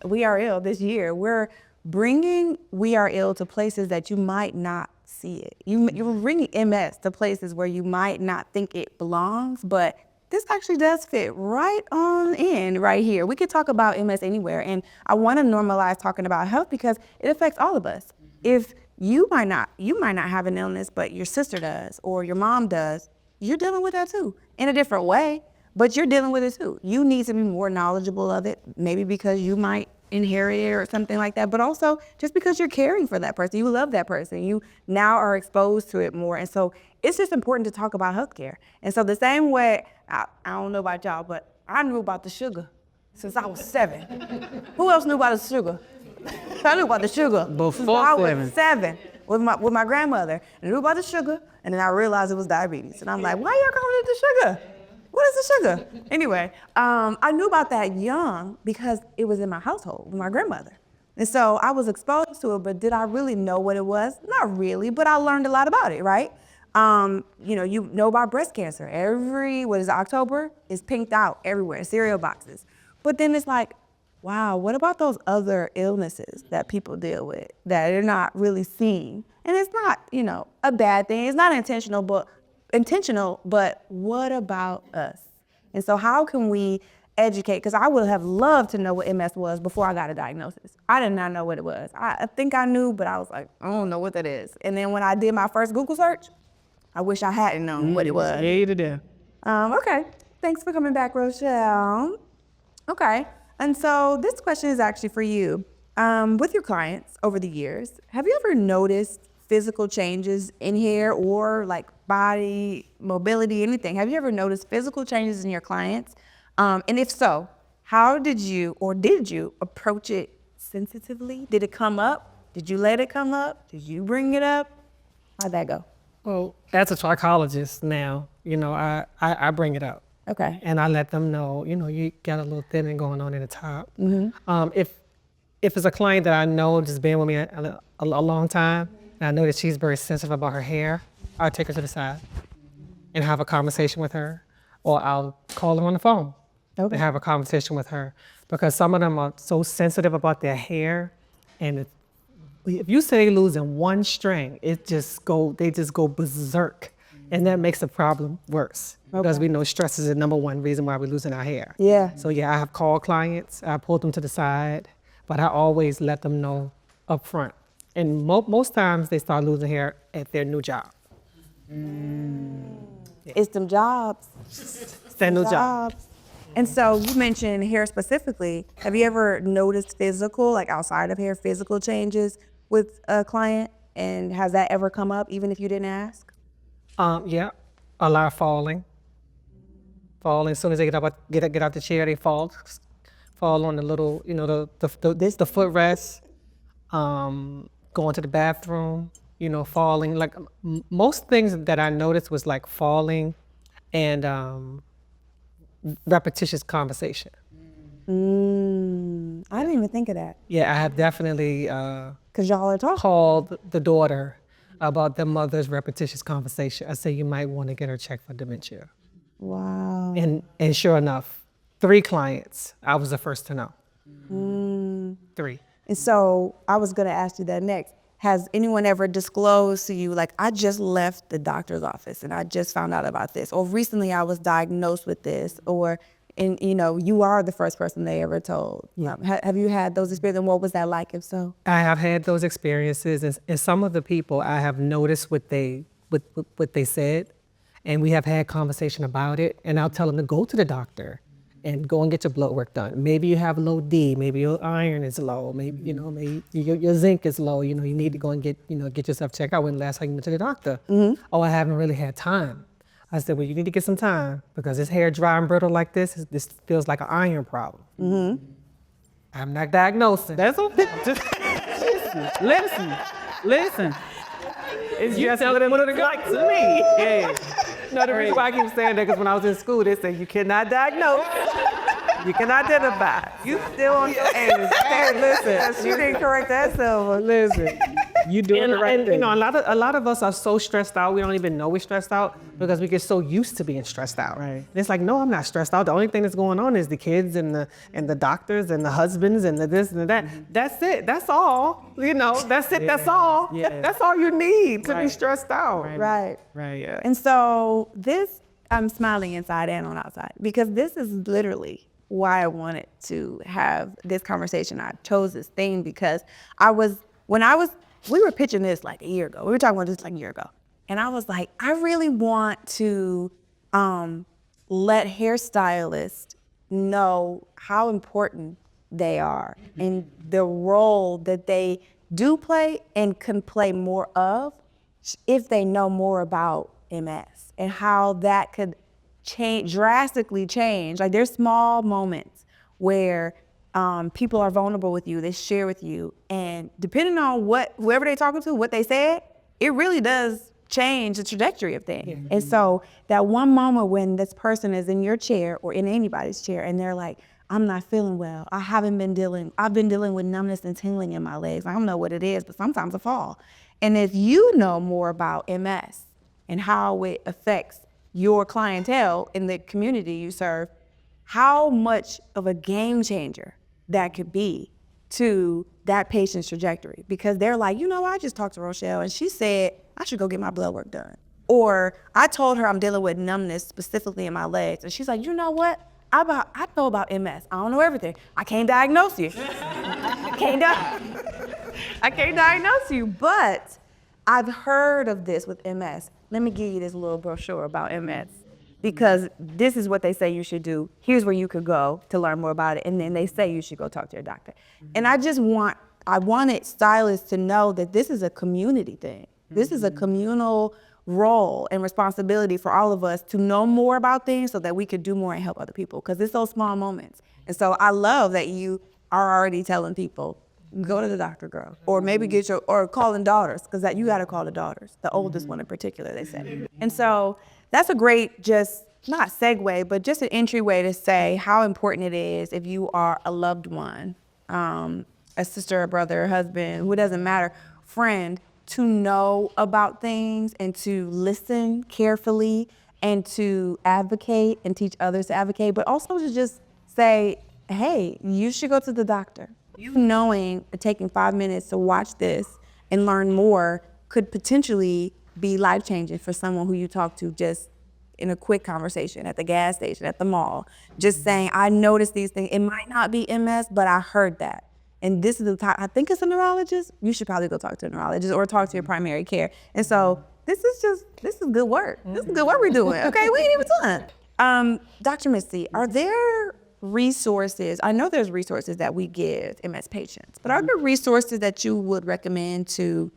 We Are Ill this year, we're bringing We Are Ill to places that you might not see it. You're bringing MS to places where you might not think it belongs, but this actually does fit right on in right here. We could talk about MS anywhere, and I want to normalize talking about health because it affects all of us. If you might not have an illness, but your sister does or your mom does, you're dealing with that too in a different way, but you're dealing with it too. You need to be more knowledgeable of it, maybe because you might inherit it or something like that, but also just because you're caring for that person, you love that person, you now are exposed to it more. And so it's just important to talk about healthcare. And so the same way, I don't know about y'all, but I knew about the sugar since I was 7. Who else knew about the sugar? I knew about the sugar since I was 7 with my grandmother. And I knew about the sugar, and then I realized it was diabetes. And I'm like, why y'all calling it the sugar? What is the sugar? Anyway, I knew about that young because it was in my household with my grandmother. And so I was exposed to it, but did I really know what it was? Not really, but I learned a lot about it, right? You know about breast cancer. October is pinked out everywhere, cereal boxes. But then it's like, wow, what about those other illnesses that people deal with that are not really seen? And it's not, a bad thing. It's not intentional, but what about us? And so how can we educate? Because I would have loved to know what MS was before I got a diagnosis. I did not know what it was. I think I knew, but I was like, I don't know what that is. And then when I did my first Google search, I wish I hadn't known what it was. Okay, thanks for coming back, Rochelle. Okay, and so this question is actually for you. With your clients over the years, have you ever noticed physical changes in hair or like body mobility, anything? Have you ever noticed physical changes in your clients? And if so, how did you approach it sensitively? Did it come up? Did you let it come up? Did you bring it up? How'd that go? Well, as a trichologist now, I bring it up. Okay. And I let them know, you got a little thinning going on in the top. Mm-hmm. If it's a client that I know just been with me a long time, and I know that she's very sensitive about her hair, I'll take her to the side and have a conversation with her, or I'll call her on the phone and have a conversation with her, because some of them are so sensitive about their hair, and if you say losing one string, they just go berserk, and that makes the problem worse. Because we know stress is the #1 reason why we're losing our hair. Yeah. So I have called clients, I pulled them to the side, but I always let them know up front. And most times they start losing hair at their new job. It's them jobs. It's their new job. And so you mentioned hair specifically. Have you ever noticed physical, like outside of hair, physical changes with a client? And has that ever come up, even if you didn't ask? Yeah, a lot of falling. As soon as they get out the chair, they fall on the little, the footrest. Going to the bathroom, falling. Like most things that I noticed was like falling and repetitious conversation. I didn't even think of that. Yeah, I have definitely Because y'all are talking. called the daughter about the mother's repetitious conversation. I said, you might want to get her checked for dementia. Wow. And sure enough, 3 clients, I was the first to know. 3. And so I was going to ask you that next. Has anyone ever disclosed to you, like, I just left the doctor's office and I just found out about this, or recently I was diagnosed with this, or, you are the first person they ever told. Have you had those experiences, and what was that like, if so? I have had those experiences, and some of the people I have noticed what they said, and we have had conversation about it, and I'll tell them to go to the doctor and go and get your blood work done. Maybe you have low D, maybe your iron is low, maybe maybe your zinc is low. You need to go and get yourself checked out. When last time you went to the doctor? Oh, I haven't really had time. I said, well, you need to get some time because this hair dry and brittle like this feels like an iron problem. I'm not diagnosing. That's okay. Just listen. It's You just tell them what it's like to me. Yeah. No, the reason why I keep saying that because when I was in school, they said you cannot diagnose, you can identify. You still on your ass. Hey, listen, she didn't correct that silver. Listen, You doing the right thing. You know, a lot of us are so stressed out, we don't even know we're stressed out because we get so used to being stressed out. Right. And it's like, no, I'm not stressed out. The only thing that's going on is the kids and the doctors and the husbands and the this and the that. That's it. That's all. You know, that's it. That's all. Yeah. That's all you need to be Right. stressed out. Right. Right, yeah. And so this, I'm smiling inside and on outside because this is literally why I wanted to have this conversation. I chose this theme because we were pitching this like a year ago. We were talking about this like a year ago. And I was like, I really want to let hairstylists know how important they are and the role that they do play and can play more of if they know more about MS and how that could drastically change. Like there's small moments where people are vulnerable with you, they share with you, and depending on whoever they're talking to, what they said, it really does change the trajectory of things. Yeah. And so that one moment when this person is in your chair or in anybody's chair and they're like, I'm not feeling well. I've been dealing with numbness and tingling in my legs. I don't know what it is, but sometimes I fall. And if you know more about MS and how it affects your clientele in the community you serve, how much of a game changer that could be to that patient's trajectory. Because they're like, you know, I just talked to Rochelle and she said I should go get my blood work done. Or I told her I'm dealing with numbness specifically in my legs. And she's like, you know what? I know about MS. I don't know everything. I can't diagnose you. I can't diagnose you, but I've heard of this with MS. Let me give you this little brochure about MS because this is what they say you should do. Here's where you could go to learn more about it. And then they say you should go talk to your doctor. And I wanted stylists to know that this is a community thing. This is a communal role and responsibility for all of us to know more about things so that we could do more and help other people because it's those small moments. And so I love that you are already telling people, go to the doctor, girl, or maybe or calling daughters because that you got to call the daughters, the oldest one in particular, they say. And so that's a great, just not segue, but just an entryway to say how important it is if you are a loved one, a sister, a brother, a husband, who doesn't matter, friend, to know about things and to listen carefully and to advocate and teach others to advocate, but also to just say, hey, you should go to the doctor. You knowing, taking 5 minutes to watch this and learn more could potentially be life-changing for someone who you talk to just in a quick conversation at the gas station, at the mall, just saying, I noticed these things. It might not be MS, but I heard that. And this is the time, I think it's a neurologist. You should probably go talk to a neurologist or talk to your primary care. And so this is good work. This is good work we're doing. Okay, we ain't even done. Dr. Mitzi, are there resources? I know there's resources that we give MS patients, but are there resources that you would recommend to,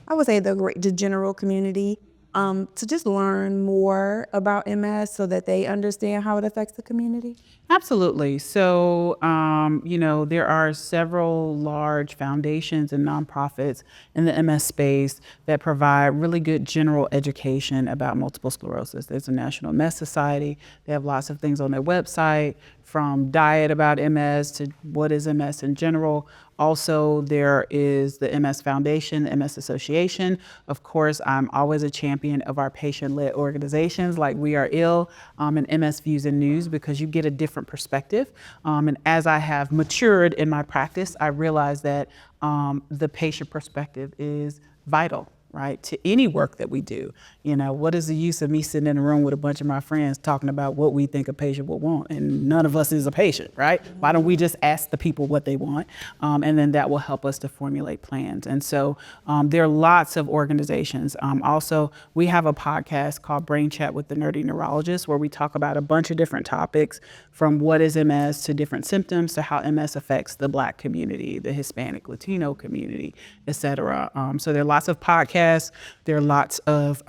I would say the general community, to just learn more about MS so that they understand how it affects the community? Absolutely. So, there are several large foundations and nonprofits in the MS space that provide really good general education about multiple sclerosis. There's a National MS Society. They have lots of things on their website, from diet about MS to what is MS in general. Also, there is the MS Foundation, the MS Association. Of course, I'm always a champion of our patient-led organizations like We Are Ill and MS Views and News because you get a different perspective. And as I have matured in my practice, I realize that the patient perspective is vital, right, to any work that we do. What is the use of me sitting in a room with a bunch of my friends talking about what we think a patient will want? And none of us is a patient, right? Why don't we just ask the people what they want? And then that will help us to formulate plans. And so there are lots of organizations. Also, we have a podcast called Brain Chat with the Nerdy Neurologist, where we talk about a bunch of different topics, from what is MS to different symptoms to how MS affects the Black community, the Hispanic, Latino community, et cetera. So there are lots of podcasts. There are lots of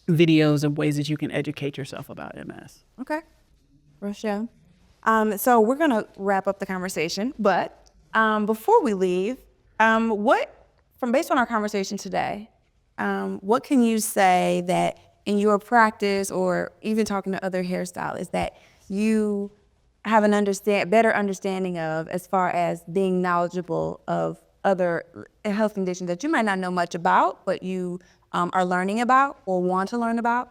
videos of ways that you can educate yourself about MS. Okay. Rochelle. So we're going to wrap up the conversation, but before we leave, based on our conversation today, what can you say that in your practice or even talking to other hairstylists that you have better understanding of as far as being knowledgeable of other health conditions that you might not know much about, but you are learning about or want to learn about?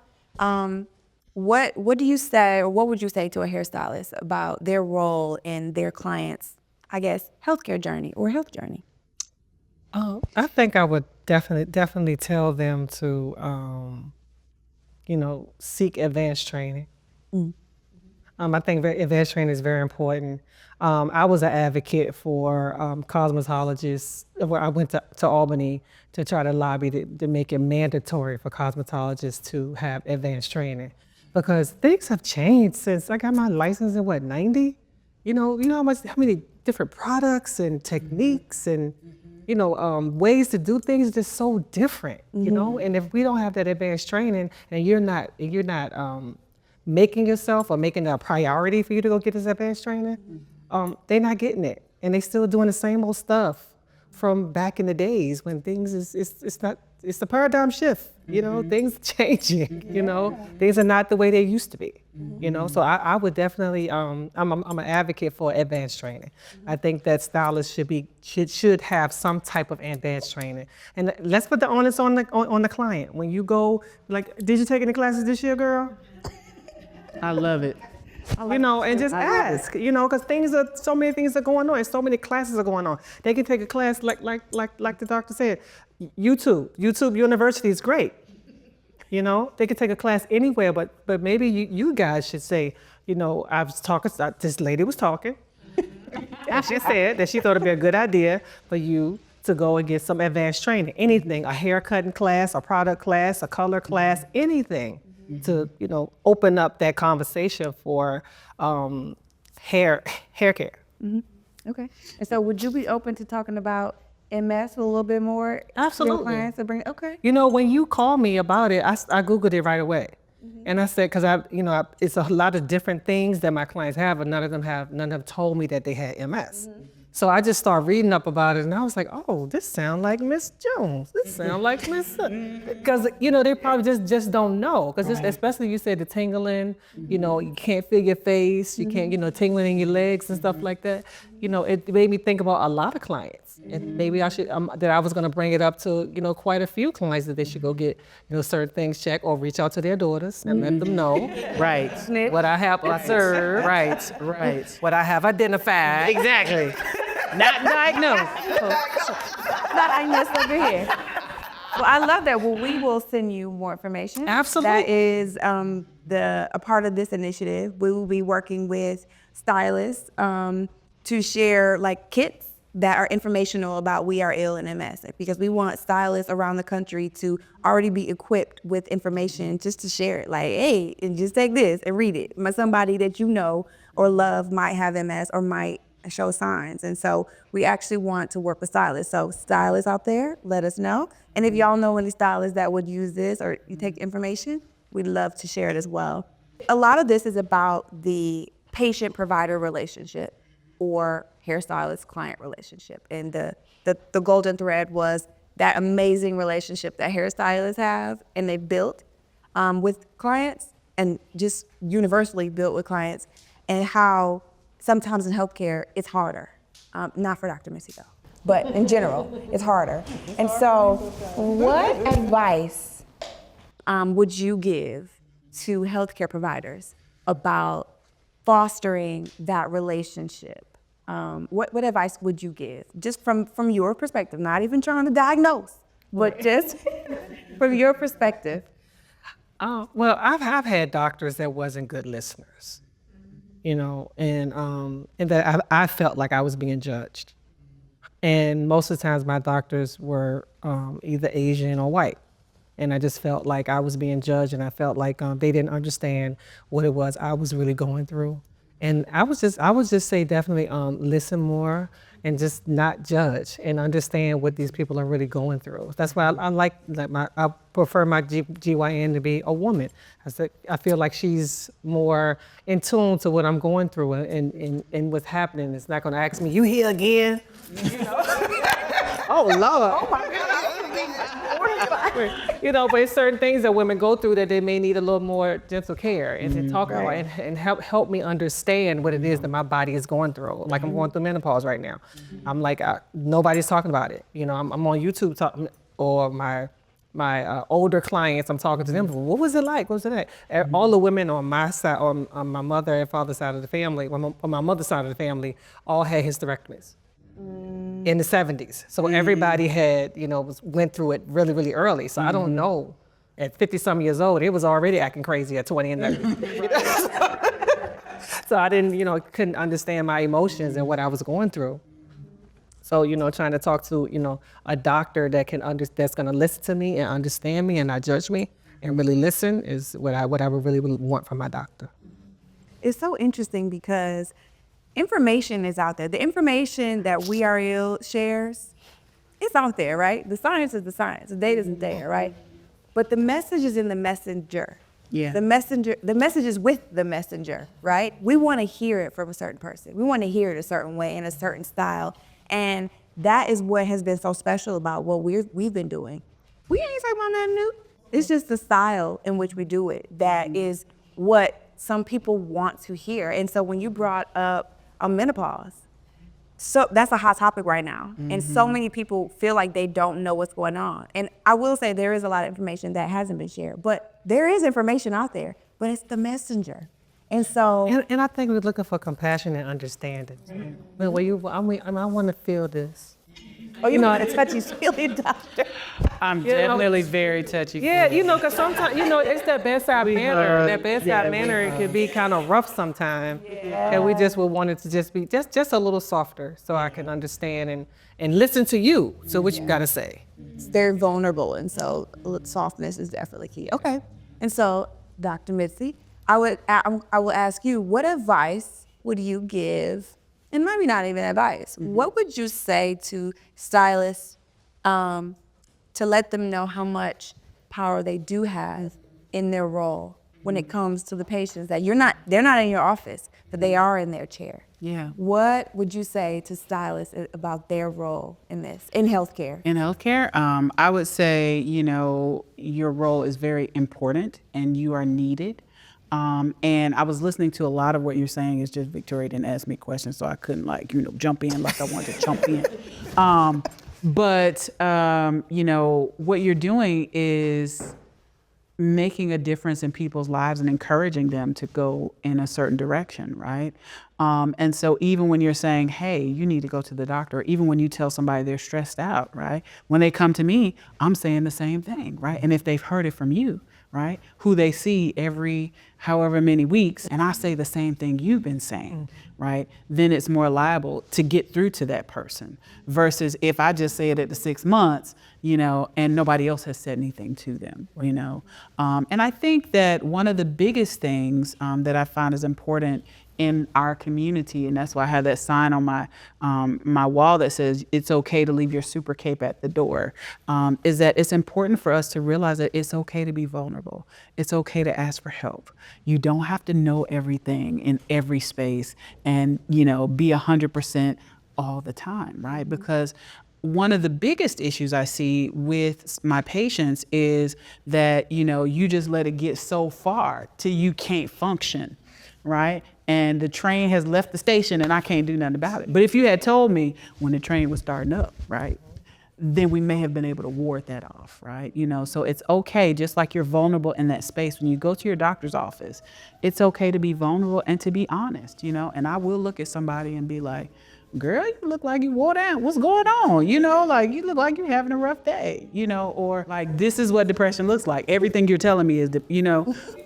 What do you say, or what would you say to a hairstylist about their role in their clients', I guess, healthcare journey or health journey? I think I would definitely tell them to, seek advanced training. I think advanced training is very important. I was an advocate for cosmetologists. Where I went to Albany to try to lobby to make it mandatory for cosmetologists to have advanced training, because things have changed since I got my license in 90. How many different products and techniques and ways to do things is just so different. And if we don't have that advanced training and you're not making yourself or making it a priority for you to go get this advanced training, they're not getting it, and they still doing the same old stuff from back in the days when things it's the paradigm shift. Things changing. Things are not the way they used to be. So I would definitely I'm an advocate for advanced training. I think that stylists should have some type of advanced training, and let's put the onus on the client. When you go, like, did you take any classes this year, girl? I love it. And just ask, because so many things are going on, and so many classes are going on. They can take a class like the doctor said, YouTube University is great. They can take a class anywhere, but maybe you guys should say, I was talking, this lady was talking, and she said that she thought it'd be a good idea for you to go and get some advanced training, anything, a haircutting class, a product class, a color class, anything. To open up that conversation for hair care. Okay. And so would you be open to talking about MS a little bit more? Absolutely. Your clients to bring, okay. When you called me about it, I Googled it right away. And I said, because it's a lot of different things that my clients have, and none of them told me that they had MS. So I just started reading up about it, and I was like, oh, this sounds like Miss Jones. This sounds like Miss, because they probably just don't know. Because especially you said the tingling, you can't feel your face, you can't, tingling in your legs and stuff like that. It made me think about a lot of clients, and maybe I should that I was going to bring it up to quite a few clients that they should go get certain things checked or reach out to their daughters and let them know what I have observed, right, what I have identified, Exactly. Not diagnosed. Not diagnosed over here. Well, I love that. Well, we will send you more information. Absolutely. That is a part of this initiative. We will be working with stylists to share kits that are informational about We Are Ill and MS, because we want stylists around the country to already be equipped with information just to share it. Like, hey, and just take this and read it. Somebody that you know or love might have MS or might show signs. And so we actually want to work with stylists. So stylists out there, let us know. And if y'all know any stylists that would use this or you take information, we'd love to share it as well. A lot of this is about the patient-provider relationship or hairstylist-client relationship. And the golden thread was that amazing relationship that hairstylists have and they've built with clients, and just universally built with clients, and how sometimes in healthcare, it's harder. Not for Dr. Mitzi though, but in general, it's harder. And so what advice would you give to healthcare providers about fostering that relationship? What advice would you give? Just from your perspective, not even trying to diagnose, but just from your perspective. Well, I've had doctors that wasn't good listeners. And that I felt like I was being judged. And most of the times my doctors were either Asian or white. And I just felt like I was being judged, and I felt like they didn't understand what it was I was really going through. And I would just say definitely listen more, and just not judge and understand what these people are really going through. That's why I prefer my GYN to be a woman. I feel like she's more in tune to what I'm going through and what's happening. It's not gonna ask me, you here again? Oh Lord. Oh my God. But it's certain things that women go through that they may need a little more gentle care and to talk about and help me understand what it is that my body is going through. Like I'm going through menopause right now. I'm like, nobody's talking about it. I'm on YouTube talking, or my older clients, I'm talking to them. What was it like? What was it like? All the women on my side, or on my mother and father's side of the family, on my mother's side of the family, all had hysterectomies. In the 70s. So everybody had, went through it really, really early. So I don't know, at 50 some years old, it was already acting crazy at 20 and 30. So I didn't, couldn't understand my emotions and what I was going through. So, trying to talk to, a doctor that's gonna listen to me and understand me and not judge me and really listen is what I would really want from my doctor. It's so interesting because information is out there. The information that We Are Ill shares, it's out there, right? The science is the science. The data isn't there, right? But the message is in the messenger. Yeah. The message is with the messenger, right? We want to hear it from a certain person. We want to hear it a certain way, in a certain style. And that is what has been so special about what we've been doing. We ain't talking about nothing new. It's just the style in which we do it that is what some people want to hear. And so when you brought up menopause, so that's a hot topic right now. And so many people feel like they don't know what's going on. And I will say there is a lot of information that hasn't been shared, but there is information out there, but it's the messenger. And so, and I think we're looking for compassion and understanding. I want to feel this. oh, you know, it's touchy-feely, doctor. I'm definitely very touchy. Yeah, because sometimes, it's that bedside manner. That bedside manner, it can be kind of rough sometimes. Yeah. And we just would want it to just be just a little softer so I can understand and listen to you. So what you got to say? It's very vulnerable, and so softness is definitely key. Okay. And so, Dr. Mitzi, I will ask you, what advice would you give, and maybe not even advice, what would you say to stylists to let them know how much power they do have in their role when it comes to the patients, that they're not in your office, but they are in their chair? Yeah. What would you say to stylists about their role in this, in healthcare? In healthcare, I would say, your role is very important and you are needed. And I was listening to a lot of what you're saying. It's just Victoria didn't ask me questions, so I couldn't jump in like I wanted to jump in. But what you're doing is making a difference in people's lives and encouraging them to go in a certain direction, right? And so even when you're saying, hey, you need to go to the doctor, or even when you tell somebody they're stressed out, right? When they come to me, I'm saying the same thing, right? And if they've heard it from you, right, who they see every however many weeks, and I say the same thing you've been saying, right, then it's more liable to get through to that person versus if I just say it at the 6 months, and nobody else has said anything to them, And I think that one of the biggest things that I find is important in our community, and that's why I have that sign on my wall that says it's okay to leave your super cape at the door, is that it's important for us to realize that it's okay to be vulnerable. It's okay to ask for help. You don't have to know everything in every space and be 100% all the time, right? Because one of the biggest issues I see with my patients is that, you just let it get so far till you can't function, right? And the train has left the station and I can't do nothing about it. But if you had told me when the train was starting up, right, then we may have been able to ward that off, right? So it's okay, just like you're vulnerable in that space. When you go to your doctor's office, it's okay to be vulnerable and to be honest, and I will look at somebody and be like, girl, you look like you wore down. What's going on? You look like you're having a rough day, or like, this is what depression looks like. Everything you're telling me is,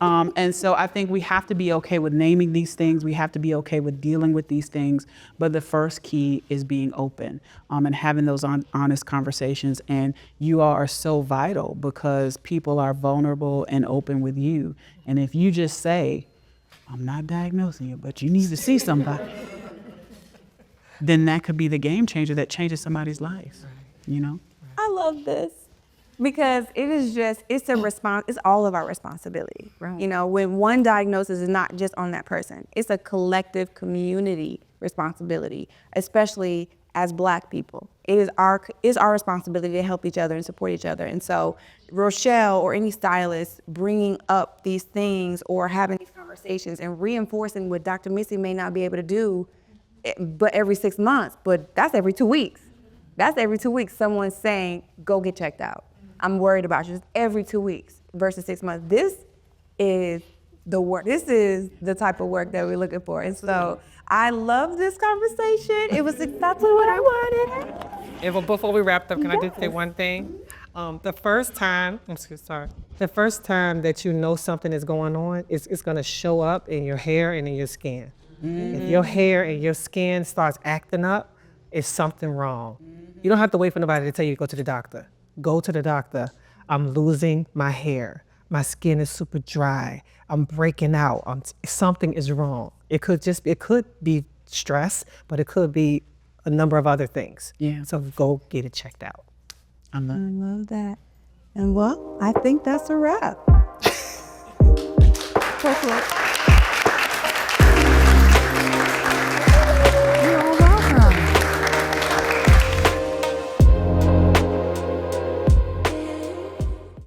and so I think we have to be okay with naming these things. We have to be okay with dealing with these things. But the first key is being open and having those honest conversations. And you all are so vital because people are vulnerable and open with you. And if you just say, I'm not diagnosing you, but you need to see somebody. then that could be the game changer that changes somebody's life, you know? I love this because it's all of our responsibility. Right. You know, when one diagnosis is not just on that person, it's a collective community responsibility, especially as Black people. It's our responsibility to help each other and support each other. And so Rochelle or any stylist bringing up these things or having these conversations and reinforcing what Dr. Mitzi may not be able to do, but every 6 months, but that's every 2 weeks. That's every 2 weeks someone's saying, go get checked out. I'm worried about you. Just every 2 weeks versus 6 months. This is the work. This is the type of work that we're looking for. And so I love this conversation. It was exactly what I wanted. And before we wrap up, can I just say one thing? The first time that you know something is going on, it's gonna show up in your hair and in your skin. If your hair and your skin starts acting up, it's something wrong. You don't have to wait for nobody to tell you to go to the doctor. Go to the doctor. I'm losing my hair. My skin is super dry. I'm breaking out. Something is wrong. It could be stress, but it could be a number of other things. Yeah. So go get it checked out. I love that. And well, I think that's a wrap.